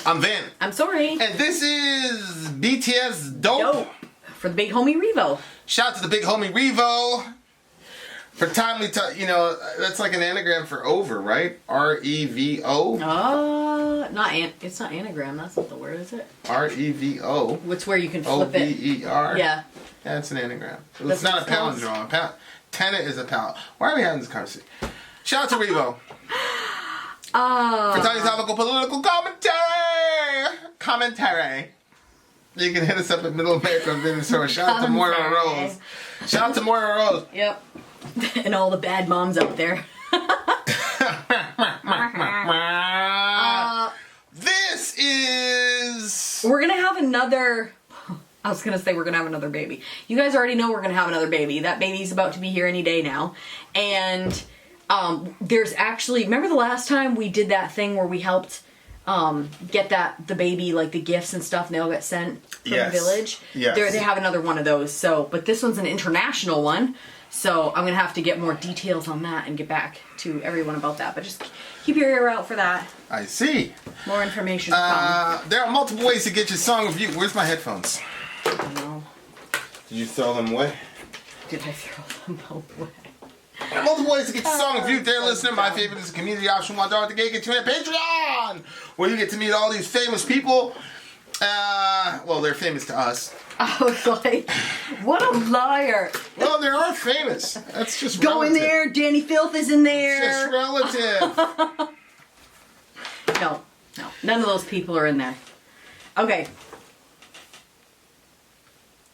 I'm Vin. I'm Sori. And this is BTS-Dope. For the big homie Revo. Shout out to the big homie Revo. For timely, that's like an anagram for over, right? R-E-V-O. It's not anagram. That's not the word, is it? R-E-V-O. Which where you can flip it. O-V-E-R. Yeah. That's an anagram. It's not a palindrome. Tenet is a pal. Why are we having this conversation? Shout out to Revo. For tiny topical political commentary. You can hit us up at Middle America Vin and Sori. Shout out to Moira Rose. Shout out to Moira Rose. Yep. And all the bad moms out there. This is... We're going to have another... I was going to say we're going to have another baby. You guys already know we're going to have another baby. That baby's about to be here any day now. And there's actually... Remember the last time we did that thing where we helped get the baby, like the gifts and stuff, and they all got sent from the village? Yes. They have another one of those. So, but this one's an international one. So I'm going to have to get more details on that and get back to everyone about that. But just keep your ear out for that. I see. More information to come. There are multiple ways to get your song reviewed. Where's my headphones? I don't know. Did you throw them away? Did I throw them away? There are multiple ways to get your song reviewed there, listener. My favorite is the community option. $1 to get you in Patreon, where you get to meet all these famous people. Well, they're famous to us. I was like, what a liar. Well, they are famous. That's just Go relative. in there. Danny Filth is in there. It's just relative. No. None of those people are in there. Okay.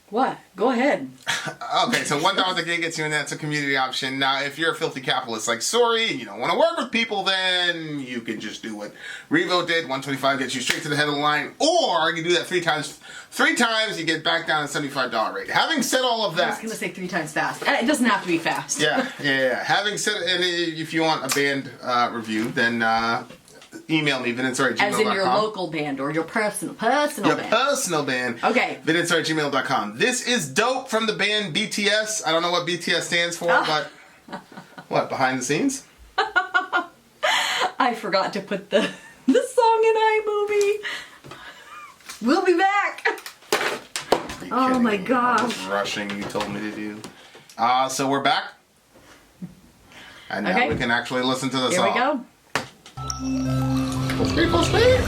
What? Go ahead. Okay, so $1 to gets you in. That's a community option. Now, if you're a filthy capitalist like Sori and you don't want to work with people, then you can just do what Revo did. $125 gets you straight to the head of the line. Or you do that three times. Three times, you get back down to $75 rate. Having said all of that... I was going to say 3 times fast. It doesn't have to be fast. Yeah. Having said... And if you want a band review, then... email me, VinandSori@gmail.com. As in your local band or your personal band. Your personal band. Okay. VinandSori@gmail.com. This is Dope from the band BTS. I don't know what BTS stands for, but... What, behind the scenes? I forgot to put the song in iMovie. We'll be back. Oh my gosh. I was rushing, you told me to do. So we're back. And now we can actually listen to the song. Here we go. Full speed, full speed.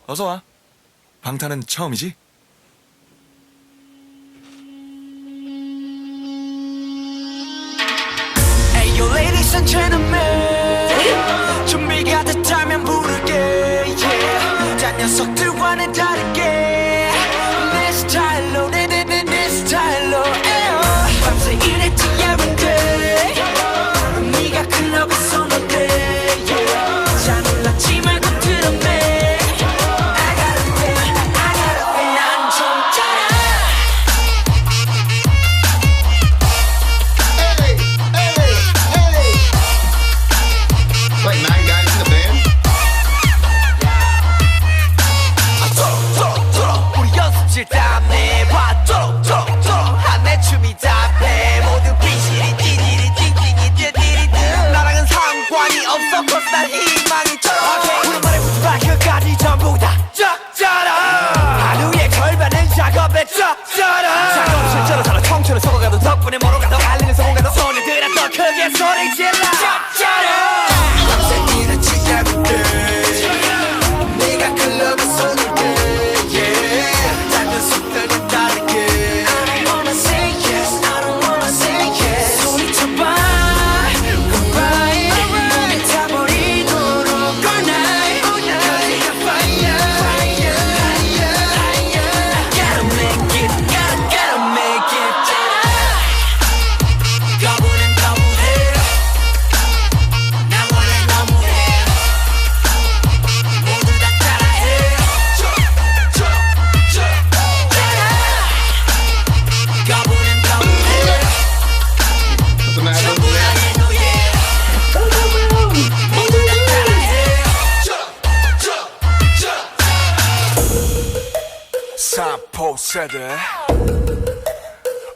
어서 와. 방탄은 처음이지? Ayo ladies and gentlemen 준비가 됐다면 부르게 yeah. 딴 녀석들과는 다르게 내 스타일로 내 스타일로 밤새 일했지 every day 네가 클럽에 쏘는데 yeah. 잘 몰랐지 말고 들었네 Like 9 guys in the band? 3포 세대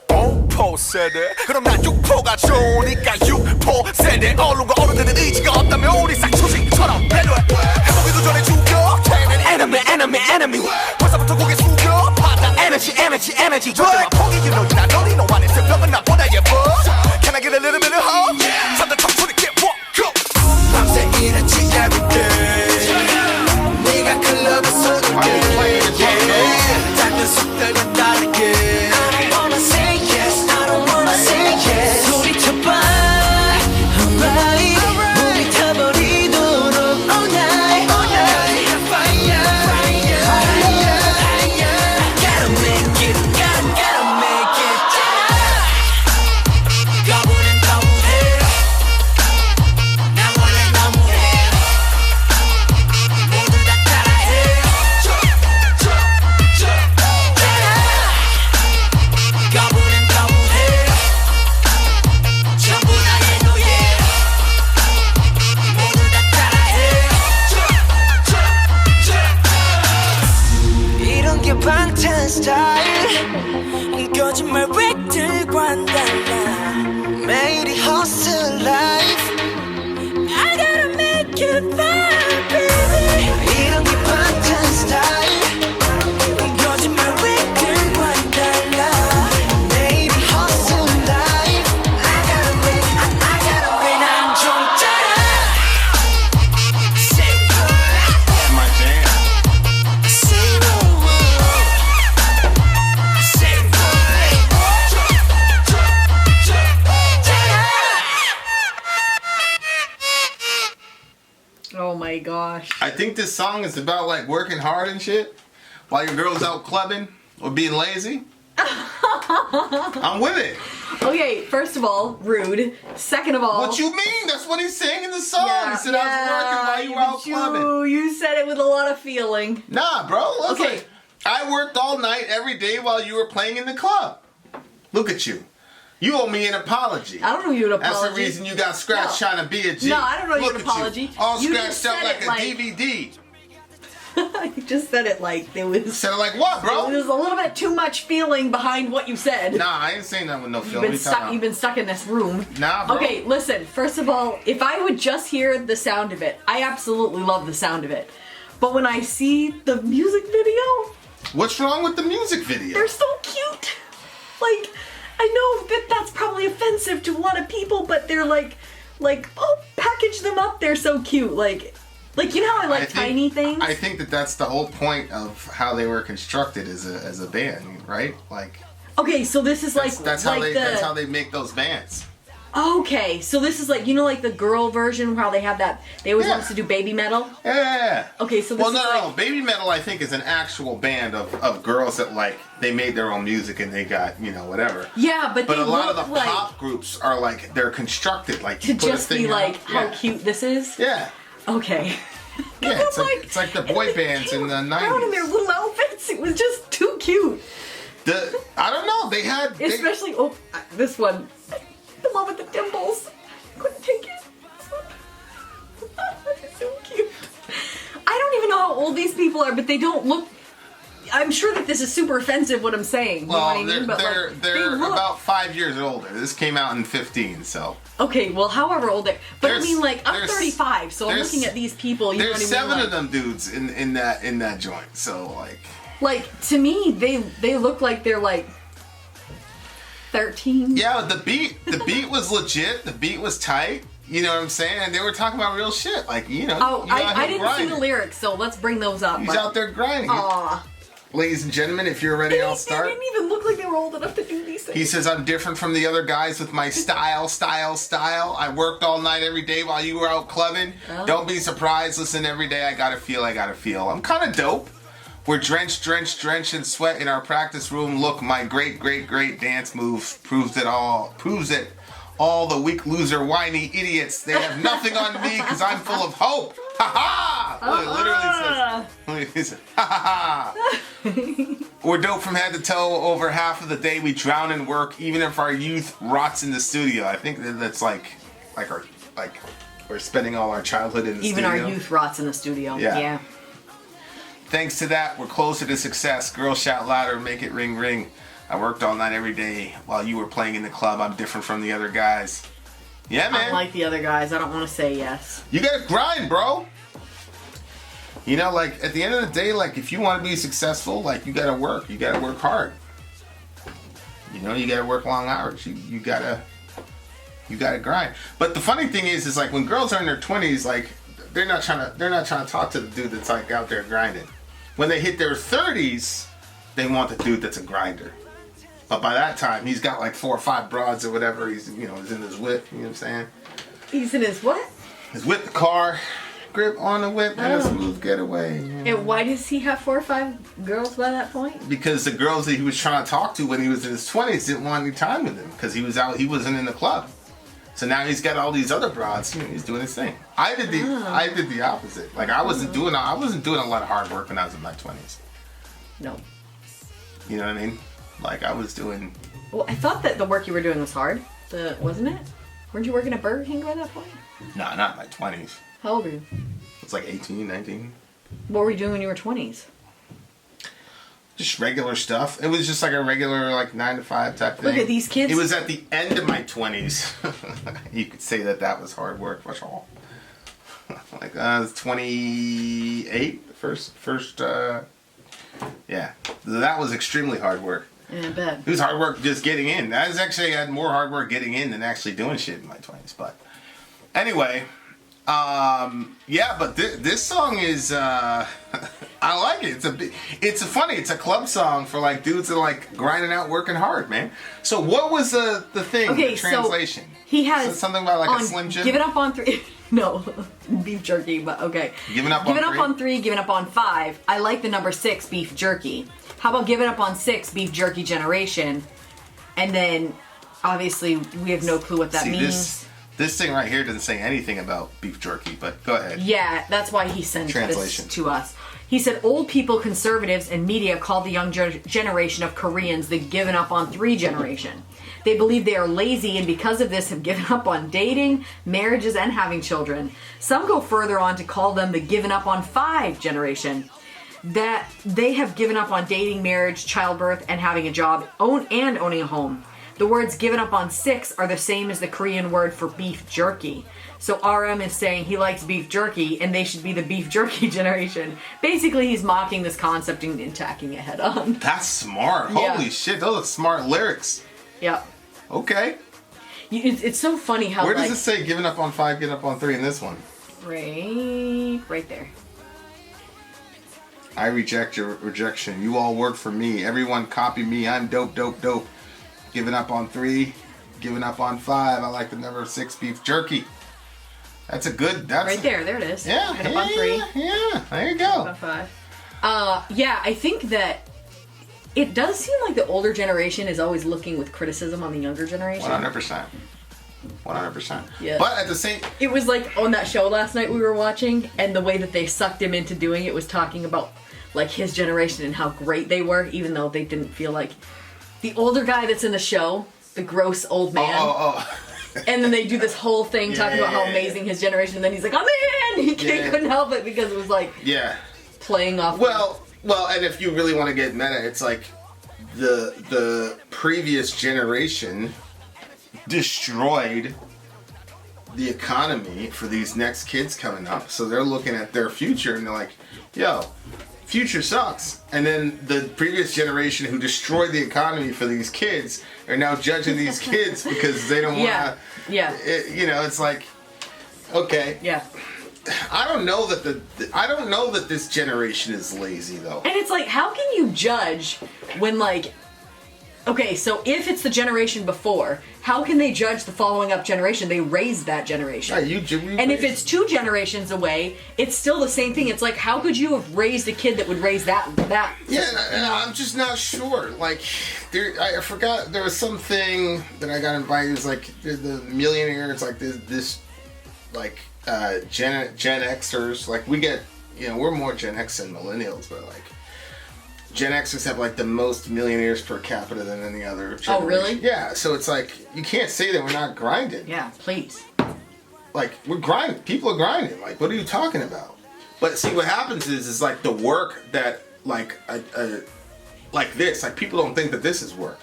5포 세대 그럼 난 6포가 좋으니까 6포 세대 언론과 어른들은 의지가 없다면 우리 싹초식처럼 배려해 해보기도 전에 죽여 enemy 벌써부터 고개 숙여 받아 energy 절대 막 포기 you know you're not lonely no 안에 새벽은 나보다 예뻐 Can I get a little bit of hope? 잠들 청소리 get walk go 밤새 일했지 every day 네가 클럽에 서둘게 작은 속들과 다르게 I don't wanna say yes I don't wanna say yes 소리쳐봐 alright 몸이 타버리도록 all night fire gotta make it gotta make it 거부는 거부해 나 원래 너무해 모두 다 따라해 거부는 거부해 전부 다 해노예 모두 다 따라해 이런 게 방탄 스타일 거짓말 획들과는 달라 매일이 hustle life I gotta make it fun baby 이런 게 방탄 스타일 거짓말 획들과는 달라 매일이 hustle life I gotta win 난 좀 따라 Say what My jam. Say what Say Oh my gosh. I think this song is about like working hard and shit while your girl's out clubbing or being lazy. I'm with it. Okay, first of all, rude. Second of all, What you mean? That's what he's saying in the song. He said I was working while you were out clubbing. You said it with a lot of feeling. Nah, bro. Listen, Okay. I worked all night every day while you were playing in the club. Look at you. You owe me an apology. I don't owe you an That's apology. the reason you got scratched No. trying to be a G. No, I don't owe you Look an at apology. All You just scratched said up it like a like- DVD. You just said it like there was. Said it like what, bro? There's a little bit too much feeling behind what you said. Nah, I ain't saying that with no film. You've been stuck in this room. Nah, bro. Okay, listen. First of all, if I would just hear the sound of it, I absolutely love the sound of it. But when I see the music video, What's wrong with the music video? they're so cute. Like, I know that that's probably offensive to a lot of people, but they're like, oh, package them up. They're so cute. Like you know how I like tiny things. I think that that's the whole point of how they were constructed as a band, right? Like Okay, so this is like that's how they make those bands. Okay, so this is like like the girl version how they have that they always want us to do baby metal. Yeah. Okay, so this well, is no. like, Baby Metal, I think, is an actual band of girls that like they made their own music and they got whatever. yeah, but But they a lot look of the like pop groups are like they're constructed like to you put just a thing be like out. how Yeah. cute this is. Yeah. Okay. Yeah, it's like the boy bands in the Down in their 90s. little outfits, it was just too cute. I don't know. They had Especially this one, the one with the dimples. Couldn't take it. It's so cute. I don't even know how old these people are, but they don't look. I'm sure that this is super offensive. What I'm saying. You know what I mean? But they're they look, about 5 years older. This came out in 15, so. Okay, well, however old they. But I mean, like, I'm there's- 35, so I'm there's- looking at these people. You know what I There's mean? 7 Like, of them dudes in that joint, so like. Like to me, they look like they're like 13. Yeah, the beat was legit. The beat was tight. You know what I'm saying? And they were talking about real shit, like Oh, you out I here didn't see the grinding. lyrics, so let's bring those up. He's out there grinding. Aw. Ladies and gentlemen, if you're ready, They I'll start. didn't even look like they were old enough to do these things. He says, I'm different from the other guys with my style. I worked all night every day while you were out clubbing. Oh. Don't be surprised. Listen, every day I gotta feel. I'm kind of dope. We're drenched in sweat in our practice room. Look, my great dance move proves it all. All the weak loser, whiny idiots, they have nothing on me because I'm full of hope. Ha ha! Look, it literally says, ha ha ha. We're dope from head to toe. Over half of the day we drown in work, even if our youth rots in the studio. I think that's like we're spending all our childhood in the Even studio. our youth rots in the studio. Yeah. Thanks to that, we're closer to success. Girls shout louder, make it ring ring. I worked all night every day while you were playing in the club. I'm different from the other guys. Yeah, man. I'm like the other guys. I don't want to say yes. You gotta grind, bro. You know, like, at the end of the day, like, if you want to be successful, like, you gotta work. You gotta work hard. You know, you gotta work long hours. You gotta grind. But the funny thing is like, when girls are in their 20s, like, they're not trying to talk to the dude that's, like, out there grinding. When they hit their 30s, they want the dude that's a grinder. But by that time, he's got, like, 4 or 5 broads or whatever. He's in his whip, you know what I'm saying? He's in his what? His whip, the car. Grip on the whip and a smooth getaway. And why does he have 4 or 5 girls by that point? Because the girls that he was trying to talk to when he was in his 20s didn't want any time with him because he wasn't in the club. So now he's got all these other broads. He's doing his thing. I did the opposite. Like, I wasn't doing a lot of hard work when I was in my 20s. No. You know what I mean? Like, I was doing. Well, I thought that the work you were doing was hard. Wasn't it? Weren't you working at Burger King by that point? No, not in my 20s. How old were you? It's like 18, 19. What were you doing when you were 20s? Just regular stuff. It was just like a regular, like, 9 to 5 type thing. Look at these kids. It was at the end of my 20s. You could say that was hard work for all. Like, I was 28. Yeah. That was extremely hard work. Yeah, I bet. It was hard work just getting in. I had more hard work getting in than actually doing shit in my 20s. But anyway, yeah, but this song is, I like it. It's a club song for, like, dudes that are, like, grinding out, working hard, man. So what was the thing, the translation? So he has something about, like, a Slim Jim? Giving up on 3. No, beef jerky, but okay. Giving up on 3, giving up on 5. I like the number 6, beef jerky. How about giving up on 6, beef jerky generation? And then, obviously, we have no clue what that means. This thing right here doesn't say anything about beef jerky, but go ahead. Yeah, that's why he sent this to us. He said, old people, conservatives, and media call the young generation of Koreans the given up on 3 generation. They believe they are lazy and because of this have given up on dating, marriages, and having children. Some go further on to call them the given up on 5 generation. That they have given up on dating, marriage, childbirth, and having a job, and owning a home. The words given up on 6 are the same as the Korean word for beef jerky. So RM is saying he likes beef jerky and they should be the beef jerky generation. Basically, he's mocking this concept and attacking it head on. That's smart. Yeah. Holy shit, those are smart lyrics. Yep. Okay. It's so funny how, where does it say giving up on 5, giving up on 3 in this one? Right there. I reject your rejection. You all work for me. Everyone copy me. I'm dope, dope, dope. Giving up on 3, giving up on 5. I like the number 6, beef jerky. That's a good. That's right there. There it is. Yeah. Giving up on 3. Yeah. There you go. Giving up on 5. Yeah, I think that it does seem like the older generation is always looking with criticism on the younger generation. 100%. 100%. Yeah. But at the same... It was like on that show last night we were watching, and the way that they sucked him into doing it was talking about, like, his generation and how great they were, even though they didn't feel like... The older guy that's in the show, the gross old man. And then they do this whole thing talking about how amazing his generation, and then he's like, oh man! He couldn't help it because it was like... Yeah. Playing off... Well, and if you really want to get meta, it's like the previous generation destroyed the economy for these next kids coming up. So they're looking at their future and they're like, yo, future sucks. And then the previous generation who destroyed the economy for these kids are now judging these kids because they don't want to. Yeah. It's like, okay. Yeah. I don't know that this generation is lazy though. And it's like, how can you judge when, like, okay, so if it's the generation before, how can they judge the following up generation? They raised that generation. And if it's 2 generations away, it's still the same thing. It's like, how could you have raised a kid that would raise that? Yeah, I'm just not sure. Like, I forgot, there was something that I got invited. It was like, the millionaire, it's like this like, Gen Xers. Like, we get, we're more Gen X than millennials, but like, Gen Xers have like the most millionaires per capita than any other generation. Oh, really? Yeah, so it's like, you can't say that we're not grinding. Yeah, please. Like, we're grinding. People are grinding. Like, what are you talking about? But see, what happens is like the work that like this, like people don't think that this is work.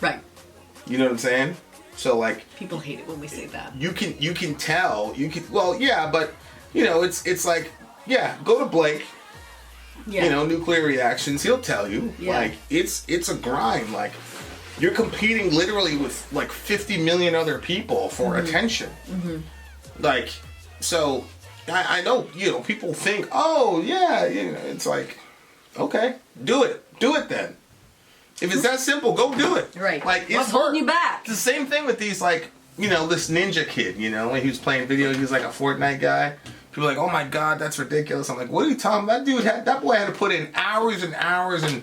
Right. You know what I'm saying? So like people hate it when we say that. You can tell. Well, yeah, but you know, it's like, yeah, go to Blake. Yeah. You know, nuclear reactions. He'll tell you. Yeah. Like it's a grind. Like you're competing literally with like 50 million other people for attention. Mm-hmm. Like, so I know, you know, people think, oh yeah, you know, it's like, okay, do it then. If it's that simple, go do it. Right. Like, what's holding you back? It's the same thing with these, like, you know, this ninja kid, you know, when he was playing video, he was like a Fortnite guy. People are like, oh my God, that's ridiculous. I'm like, what are you talking about? That boy had to put in hours and hours and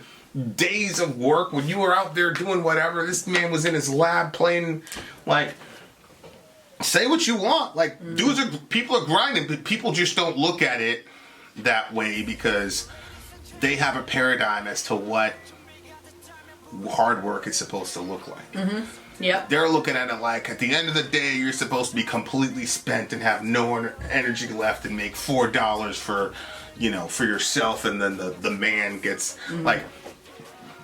days of work when you were out there doing whatever. This man was in his lab playing, like, say what you want. Like, people are grinding, but people just don't look at it that way because they have a paradigm as to what hard work is supposed to look like. Mm-hmm. Yep. They're looking at it like at the end of the day you're supposed to be completely spent and have no energy left and make $4 for, you know, for yourself, and then the man gets like,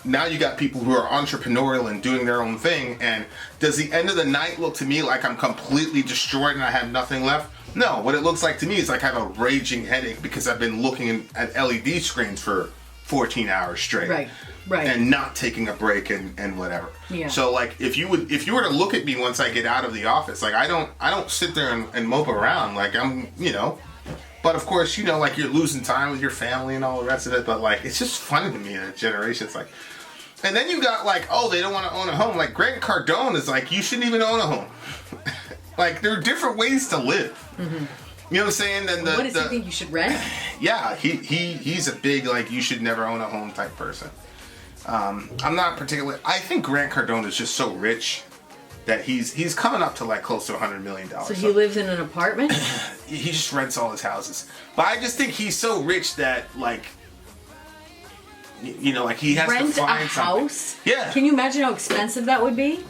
now you got people who are entrepreneurial and doing their own thing, and does the end of the night look to me like I'm completely destroyed and I have nothing left? No, what it looks like to me is like I have a raging headache because I've been looking at LED screens for 14 hours straight. Right. Right. And not taking a break and whatever. Yeah. So like if you were to look at me once I get out of the office, like I don't sit there and mope around like I'm, you know. But of course, you know, like you're losing time with your family and all the rest of it, but like it's just funny to me that generation's like. And then you got like, oh, they don't want to own a home. Like Grant Cardone is like, you shouldn't even own a home. Like there are different ways to live. Mm-hmm. You know what I'm saying? Then what does he think you should rent? Yeah, he's a big like you should never own a home type person. I'm not particularly. I think Grant Cardone is just so rich that he's coming up to like close to $100 million. So he lives in an apartment? He just rents all his houses. But I just think he's so rich that like, you know, like he has to find a house. Something. Yeah. Can you imagine how expensive that would be?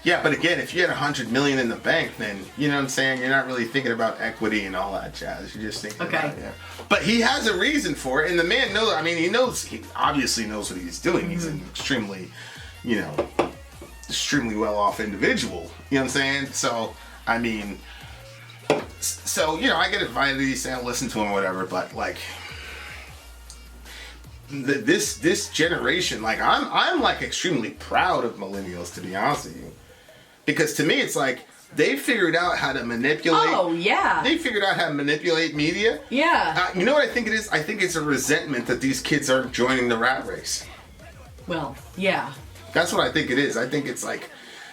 Yeah, but again, if you had $100 million in the bank, then you know what I'm saying. You're not really thinking about equity and all that jazz. You're just thinking about it. Yeah. But he has a reason for it, and the man knows. I mean, he obviously knows what he's doing. Mm-hmm. He's an extremely, you know, extremely well-off individual. You know what I'm saying? So, I mean, you know, I get invited to these and listen to him or whatever, but like. This generation, like I'm like extremely proud of millennials, to be honest with you, because to me it's like they figured out how to manipulate. Oh yeah. They figured out how to manipulate media. Yeah. You know what I think it is? I think it's a resentment that these kids aren't joining the rat race. Well, yeah. That's what I think it is. I think it's like,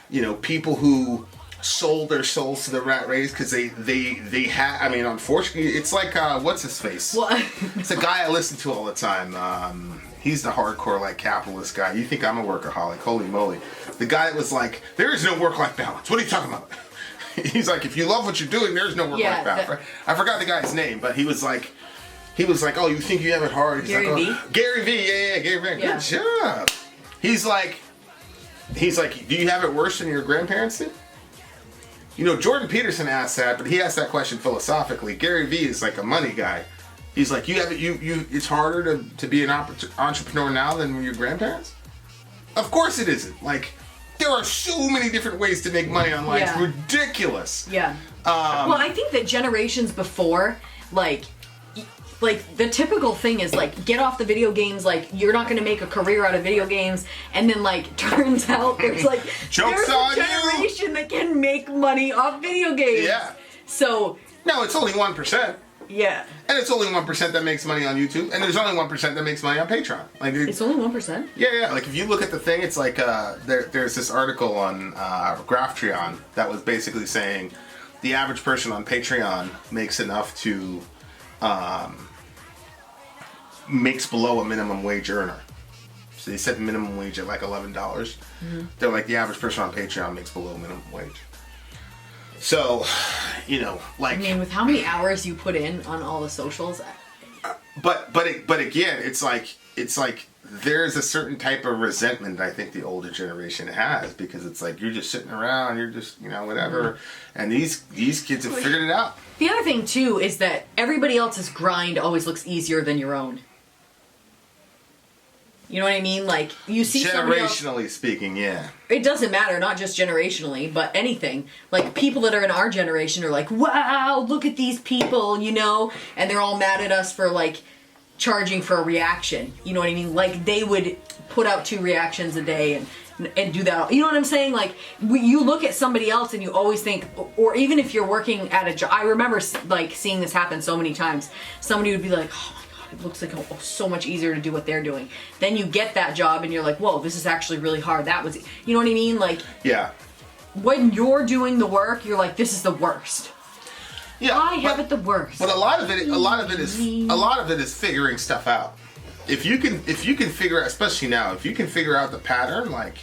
you know, people who sold their souls to the rat race because they had. I mean, unfortunately, it's like what's his face? What? It's a guy I listen to all the time. He's the hardcore like capitalist guy. You think I'm a workaholic? Holy moly! The guy that was like, there is no work-life balance. What are you talking about? He's like, if you love what you're doing, there's no work-life balance. I forgot the guy's name, but he was like, oh, you think you have it hard? He's Gary like, V. Oh, Gary V. Yeah, Gary V. Good job. He's like, do you have it worse than your grandparents did? You know, Jordan Peterson asked that, but he asked that question philosophically. Gary Vee is like a money guy. He's like, you have it. It's harder to be an entrepreneur now than your grandparents. Of course it isn't. Like, there are so many different ways to make money online. Yeah. It's ridiculous. Yeah. Well, I think that generations before, like the typical thing is like get off the video games, like you're not going to make a career out of video games, and then like turns out there's like there's a generation that can make money off video games. Yeah. So no, it's only 1%. Yeah. And it's only 1% that makes money on YouTube, and there's only 1% that makes money on Patreon. Like it's only 1%. Yeah. Like if you look at the thing, it's like there's this article on Graphtreon that was basically saying the average person on Patreon makes enough to. Makes below a minimum wage earner. So they set the minimum wage at like $11. Mm-hmm. They're like the average person on Patreon makes below minimum wage. So, you know, like. I mean, with how many hours you put in on all the socials. But again, it's like there's a certain type of resentment I think the older generation has, because it's like you're just sitting around, you're just, you know, whatever, and these kids have figured it out. The other thing too is that everybody else's grind always looks easier than your own. You know what I mean? Like, you see somebody else, generationally speaking, yeah. it doesn't matter, not just generationally, but anything. Like, people that are in our generation are like, wow, look at these people, you know? And they're all mad at us for, like, charging for a reaction. You know what I mean? Like, they would put out 2 reactions a day and do that. You know what I'm saying? Like, you look at somebody else and you always think, or even if you're working at a job, I remember, like, seeing this happen so many times. Somebody would be like, oh, it looks like so much easier to do what they're doing. Then you get that job and you're like, whoa, this is actually really hard. That was, you know what I mean? Like, yeah. When you're doing the work, you're like, this is the worst. Yeah, I have it the worst. But a lot of it is figuring stuff out. If you can figure out, especially now, if you can figure out the pattern, like,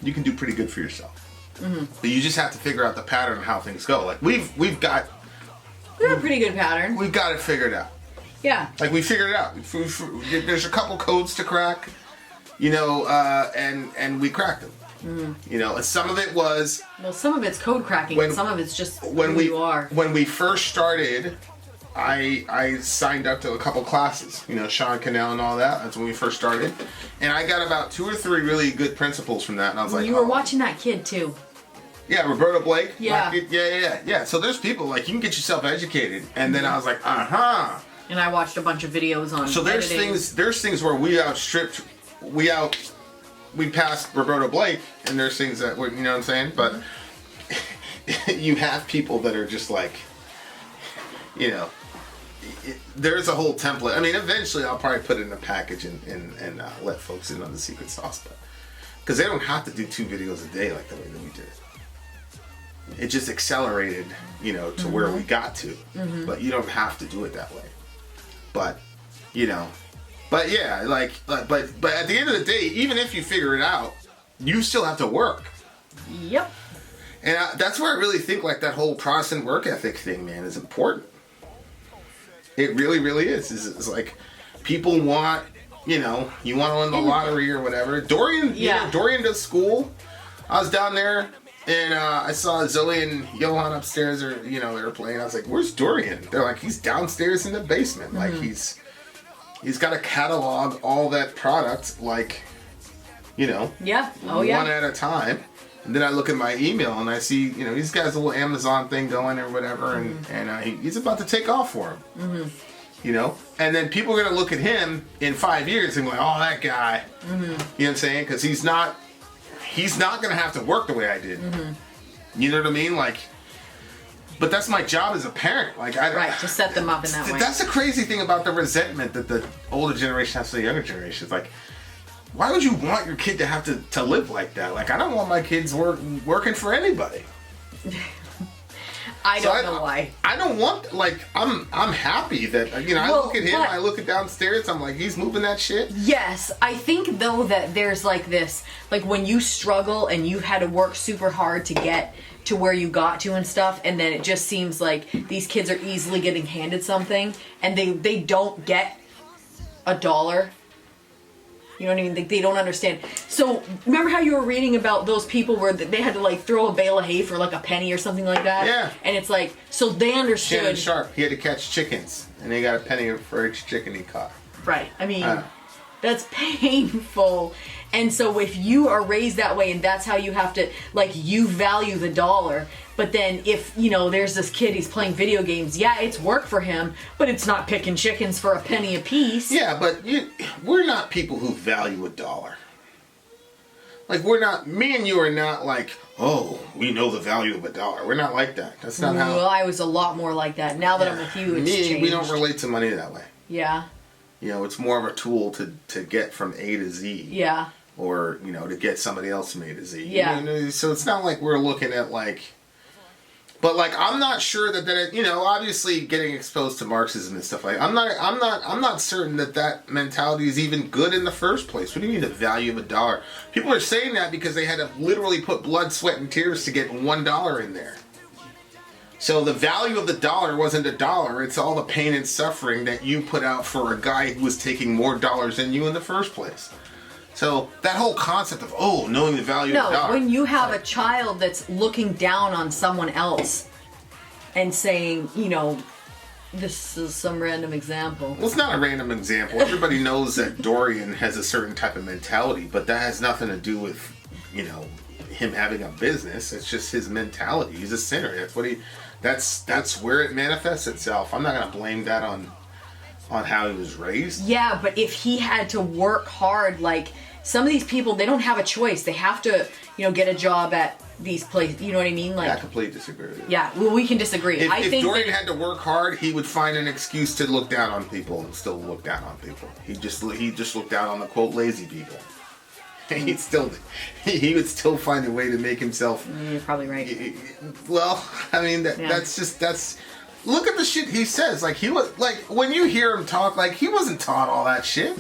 you can do pretty good for yourself. Mm-hmm. But you just have to figure out the pattern and how things go. Like, we have a pretty good pattern. We've got it figured out. Yeah. Like, we figured it out. There's a couple codes to crack, you know, and we cracked them. Mm. You know, some of it was... Well, some of it's code cracking, and some of it's just who you are. When we first started, I signed up to a couple classes, you know, Sean Cannell and all that. That's when we first started. And I got about 2 or 3 really good principles from that, and I was like... You were watching that kid, too. Yeah, Roberta Blake. Yeah. Yeah. So there's people, like, you can get yourself educated. And then I was like, uh-huh. And I watched a bunch of videos on So there's things where we passed Roberta Blake, and there's things that you know what I'm saying? But you have people that are just like, you know, there's a whole template. I mean, eventually I'll probably put it in a package and let folks in on the secret sauce, but because they don't have to do 2 videos a day like the way that we did it. It just accelerated, you know, to where we got to. Mm-hmm. But you don't have to do it that way. But, you know, but yeah, but at the end of the day, even if you figure it out, you still have to work. Yep. And that's where I really think, like, that whole Protestant work ethic thing, man, is important. It really, really is. It's like, people want, you know, you want to win the lottery or whatever. Dorian, you know, Dorian does school. I was down there, and I saw Zoe and Johan upstairs, or, you know, they were playing. I was like, where's Dorian? They're like, he's downstairs in the basement. Mm-hmm. Like, he's got to catalog all that product, like, you know, one at a time. And then I look at my email and I see, you know, he's got his little Amazon thing going or whatever, and he's about to take off for him. Mm-hmm. You know? And then people are going to look at him in 5 years and go, oh, that guy. Mm-hmm. You know what I'm saying? Because he's not going to have to work the way I did. Mm-hmm. You know what I mean? Like, but that's my job as a parent. Like, to set them up in that way. That's the crazy thing about the resentment that the older generation has for the younger generation. It's like, why would you want your kid to have to live like that? Like, I don't want my kids working for anybody. I don't know why. I don't want, like, I'm happy that, you know, I look at him, I look at downstairs, I'm like, he's moving that shit. Yes, I think, though, that there's, like, this, like, when you struggle and you've had to work super hard to get to where you got to and stuff, and then it just seems like these kids are easily getting handed something, and they don't get $1. You know what I mean? They don't understand. So, remember how you were reading about those people where they had to, like, throw a bale of hay for, like, a penny or something like that? Yeah. And it's like, so they understood. Shannon Sharp, he had to catch chickens, and he got a penny for each chicken he caught. Right. I mean, that's painful. And so if you are raised that way and that's how you have to, like, you value the $1, but then if, you know, there's this kid, he's playing video games, yeah, it's work for him, but it's not picking chickens for a penny a piece. Yeah, but we're not people who value $1. Like, we're not, me and you are not like, oh, we know the value of $1. We're not like that. That's not how. Well, I was a lot more like that. Now that I'm with you, it's changed. We don't relate to money that way. Yeah. You know, it's more of a tool to get from A to Z. Yeah. Or, you know, to get somebody else from A to Z. Yeah. You know, so it's not like we're looking at, like... But, like, I'm not sure that you know, obviously getting exposed to Marxism and stuff like that, I'm not certain that mentality is even good in the first place. What do you mean the value of $1? People are saying that because they had to literally put blood, sweat, and tears to get $1 in there. So the value of the $1 wasn't $1. It's all the pain and suffering that you put out for a guy who was taking more dollars than you in the first place. So that whole concept of, knowing the value of $1. No, when you have a child that's looking down on someone else, and saying, you know, this is some random example. Well, it's not a random example. Everybody knows that Dorian has a certain type of mentality, but that has nothing to do with, you know, him having a business. It's just his mentality. He's a sinner. That's what he. That's where it manifests itself. I'm not gonna blame that on how he was raised. Yeah, but if he had to work hard, like some of these people, they don't have a choice. They have to, you know, get a job at these places. You know what I mean? Like, I completely disagree with you. Yeah, well, we can disagree. If Dorian had to work hard, he would find an excuse to look down on people and still look down on people. He just looked down on the quote lazy people. He would still find a way to make himself. You're probably right. Well, I mean that's. Look at the shit he says. Like he was like when you hear him talk, like he wasn't taught all that shit.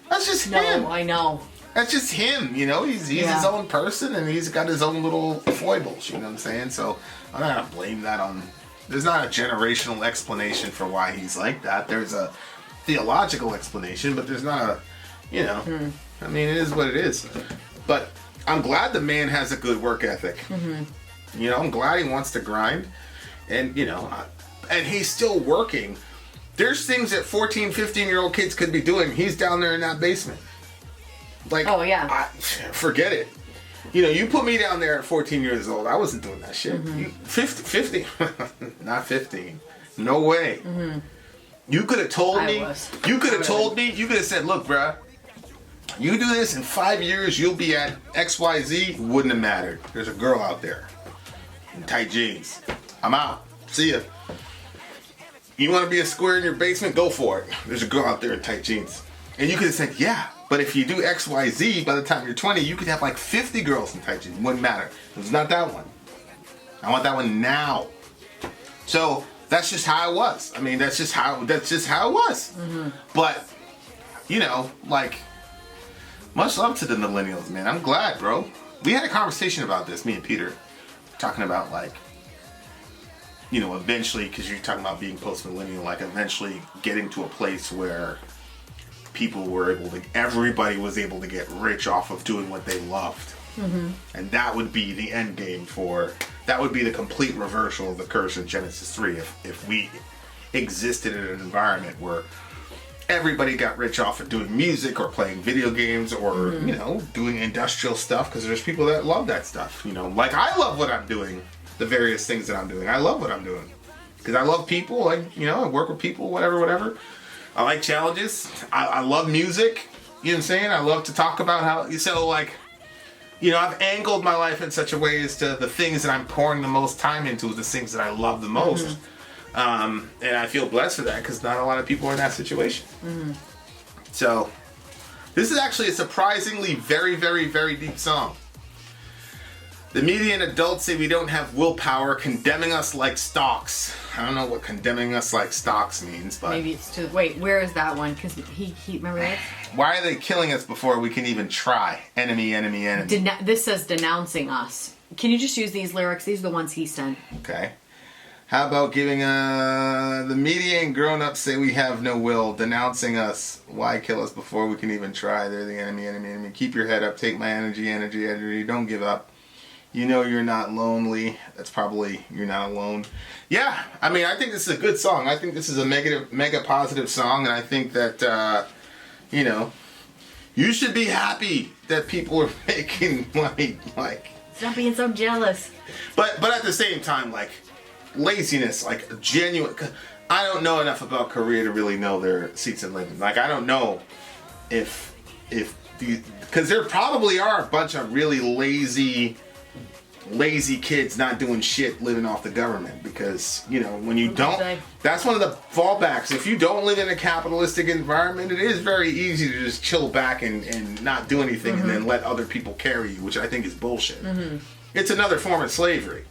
That's just him. No, I know. That's just him. You know, he's his own person and he's got his own little foibles. You know what I'm saying? So I'm not gonna blame that on. There's not a generational explanation for why he's like that. There's a theological explanation, but there's not a. You know. I mean, it is what it is. But I'm glad the man has a good work ethic. Mm-hmm. You know, I'm glad he wants to grind. And, you know, and he's still working. There's things that 14, 15-year-old kids could be doing. He's down there in that basement. Like, oh, yeah. Forget it. You know, you put me down there at 14 years old. I wasn't doing that shit. Mm-hmm. 50, not 15. No way. Mm-hmm. You could have told me. You could have told me. You could have said, look, bruh. You do this in 5 years, you'll be at XYZ. Wouldn't have mattered. There's a girl out there in tight jeans. I'm out. See ya. You want to be a square in your basement? Go for it. There's a girl out there in tight jeans. And you could have said, yeah, but if you do XYZ, by the time you're 20, you could have like 50 girls in tight jeans. Wouldn't matter. It was not that one. I want that one now. So that's just how it was. I mean, that's just how it was. Mm-hmm. But, you know, like... Much love to the millennials, man. I'm glad, bro. We had a conversation about this, me and Peter, talking about like, you know, eventually, because you're talking about being post-millennial, like eventually getting to a place where people were able to, everybody was able to get rich off of doing what they loved. Mm-hmm. And that would be the end game that would be the complete reversal of the curse in Genesis 3 if we existed in an environment where everybody got rich off of doing music or playing video games or, you know, doing industrial stuff, because there's people that love that stuff, you know. Like, I love what I'm doing, the various things that I'm doing. I love what I'm doing. Because I love people, like, you know, I work with people, whatever. I like challenges. I love music, you know what I'm saying? I love to talk about how, so, like, you know, I've angled my life in such a way as to the things that I'm pouring the most time into is the things that I love the most. Mm-hmm. And I feel blessed for that because not a lot of people are in that situation. Mm-hmm. So, this is actually a surprisingly very, very, very deep song. The media and adults say we don't have willpower, condemning us like stocks. I don't know what condemning us like stocks means, but... Maybe it's to... Wait, where is that one? Because he remember that? Why are they killing us before we can even try? Enemy, enemy, enemy. This says denouncing us. Can you just use these lyrics? These are the ones he sent. Okay. How about giving the media and grown-ups say we have no will, denouncing us. Why kill us before we can even try? They're the enemy, enemy, enemy. Keep your head up. Take my energy, energy, energy. Don't give up. You know you're not lonely. That's probably you're not alone. Yeah, I mean, I think this is a good song. I think this is a mega positive song, and I think that, you know, you should be happy that people are making money. Like, stop being so jealous. But at the same time, like, laziness, like genuine. I don't know enough about Korea to really know their seats in living. Like, I don't know if because there probably are a bunch of really lazy kids not doing shit living off the government, because, you know, when you don't, that's one of the fallbacks. If you don't live in a capitalistic environment, it is very easy to just chill back and not do anything, and then let other people carry you, which I think is bullshit. It's another form of slavery.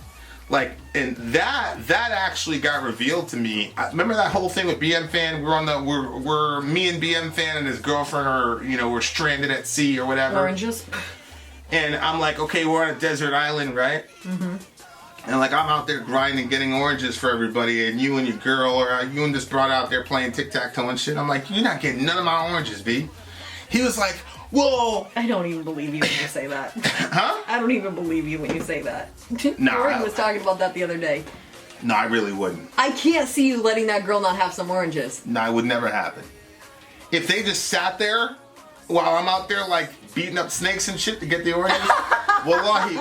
Like, and that actually got revealed to me. Remember that whole thing with BM Fan? We're me and BM Fan and his girlfriend are, you know, we're stranded at sea or whatever. Oranges. And I'm like, okay, we're on a desert island, right? Mm-hmm. And like, I'm out there grinding, getting oranges for everybody, and you and your girl, or you and this broad out there playing tic-tac-toe and shit. I'm like, you're not getting none of my oranges, B. He was like, whoa. I don't even believe you when you say that. Huh? I don't even believe you when you say that. Nah. Corey was talking about that the other day. No, I really wouldn't. I can't see you letting that girl not have some oranges. No, it would never happen. If they just sat there while I'm out there like beating up snakes and shit to get the oranges, wallahi,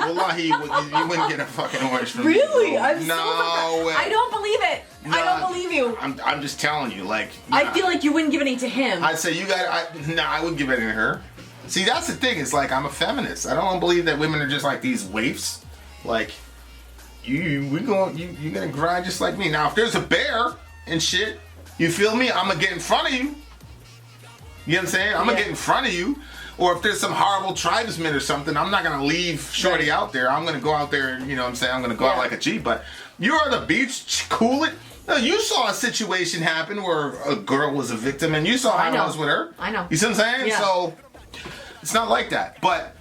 you wouldn't get a fucking orange from me. Really? No way. I don't believe it. Nah, I don't believe you. I'm just telling you, like. I feel like you wouldn't give any to him. I'd say I wouldn't give any to her. See, that's the thing. It's like I'm a feminist. I don't believe that women are just like these waifs. Like, you're gonna grind just like me. Now, if there's a bear and shit, you feel me? I'm gonna get in front of you. You know what I'm saying? I'm gonna get in front of you. Or if there's some horrible tribesman or something, I'm not gonna leave Shorty out there. I'm gonna go out there, you know what I'm saying? I'm gonna go out like a G. But you're on the beach, cool it. No, you saw a situation happen where a girl was a victim, and you saw how it was with her. I know. You see what I'm saying? Yeah. So it's not like that. But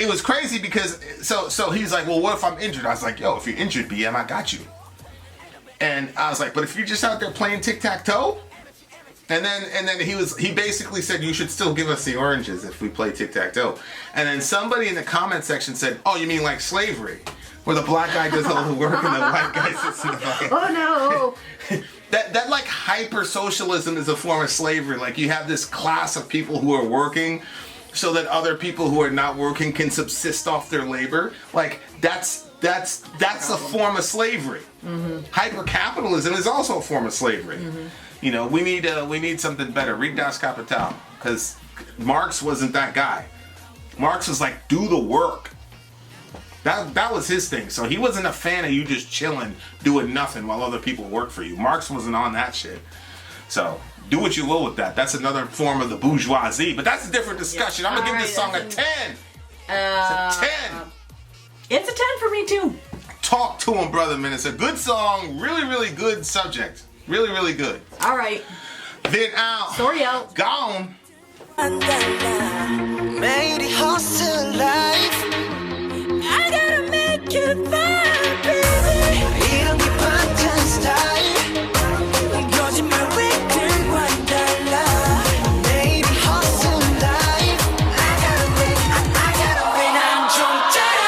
it was crazy because so he's like, well, what if I'm injured? I was like, yo, if you're injured, BM, I got you. And I was like, but if you're just out there playing tic-tac-toe, and then he basically said you should still give us the oranges if we play tic-tac-toe. And then somebody in the comment section said, oh, you mean like slavery? Where the black guy does all the work and the white guy sits in the fucking... Oh no! That like hyper socialism is a form of slavery. Like you have this class of people who are working so that other people who are not working can subsist off their labor. Like that's a form of slavery. Mm-hmm. Hyper capitalism is also a form of slavery. Mm-hmm. You know, we need something better. Read Das Kapital, because Marx wasn't that guy. Marx was like, do the work. That was his thing. So he wasn't a fan of you just chilling, doing nothing while other people work for you. Marx wasn't on that shit. So do what you will with that. That's another form of the bourgeoisie. But that's a different discussion. I'm gonna give this song a 10. It's a 10. It's a 10 for me too. Talk to him, brother, man. It's a good song. Really, really good subject. Really, really good. All right. Vin out. Sori out. Gone. 매일이 hustle life. I gotta make it fun, baby. 이런 게 반전 스타일. 거짓말 웨이트와는 달라. 매일이 hustle life. I gotta win. 난 좀 짜라.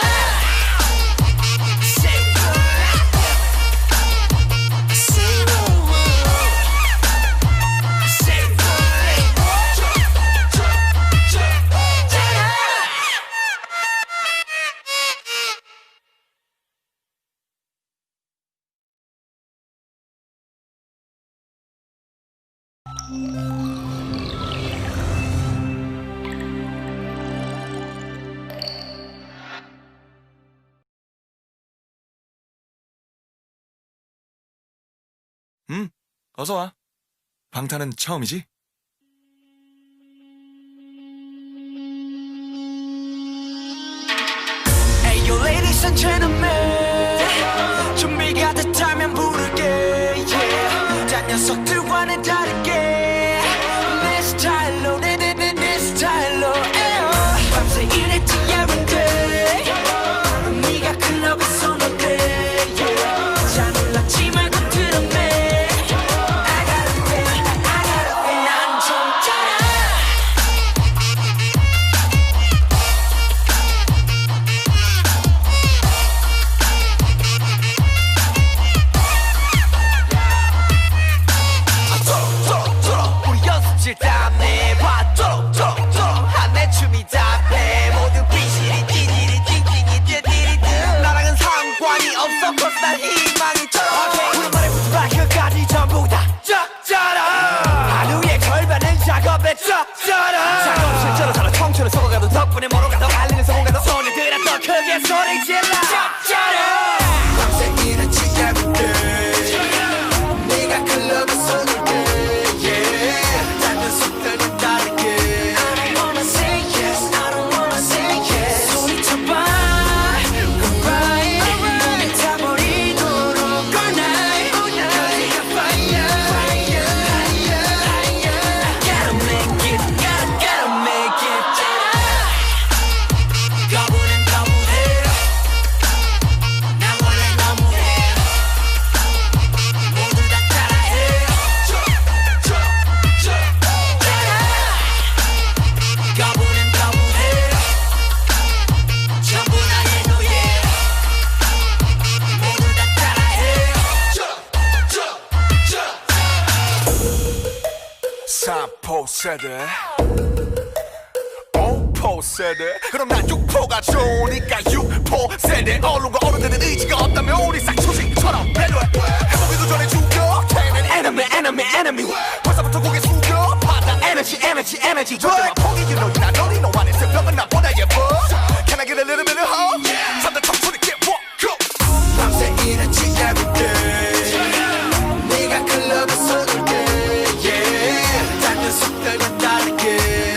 어서 와. 방탄은 처음이지? Hey yo ladies and gentlemen 준비가 됐다면 부를게 yeah. 딴 녀석들과는 다르게 내 스타일로 내 스타일로 밤새 일했지 every day 네가 클럽에서 놀래 yeah. 잘 놀랐지 말고 들었네 작업 실제로 저런 청춘을 속아가도 덕분에 멀어가도 알리는 성공가도 손에 들어 더 크게 소리 질러 밤새 일했지 every day 네가 클럽에서 놀게 yeah. 딴 녀석들은 다르게 I don't wanna say yes I don't wanna say yes 소리쳐봐 alright 몸이 타버리도록 all night 거리가 fire Gotta make it gotta make it 거부는 거부해 세대 5포 세대 그럼 난 6포가 좋으니까 6포 세대 언론과 어른들은 의지가 없다면 우리 싹초식처럼 배려해 해보기도 전에 죽여 enemy enemy enemy 벌써부터 고개 숙여 받아 energy energy energy 절대만 포기 you know 나 너니 너 안에 새벽은 나보다 예뻐 Can I get a little bit of hope? 잠들 청춘이 get walk go 밤새 일했지 every day 네가 클럽에 쏟을게 yeah 닿는 속들과 다르게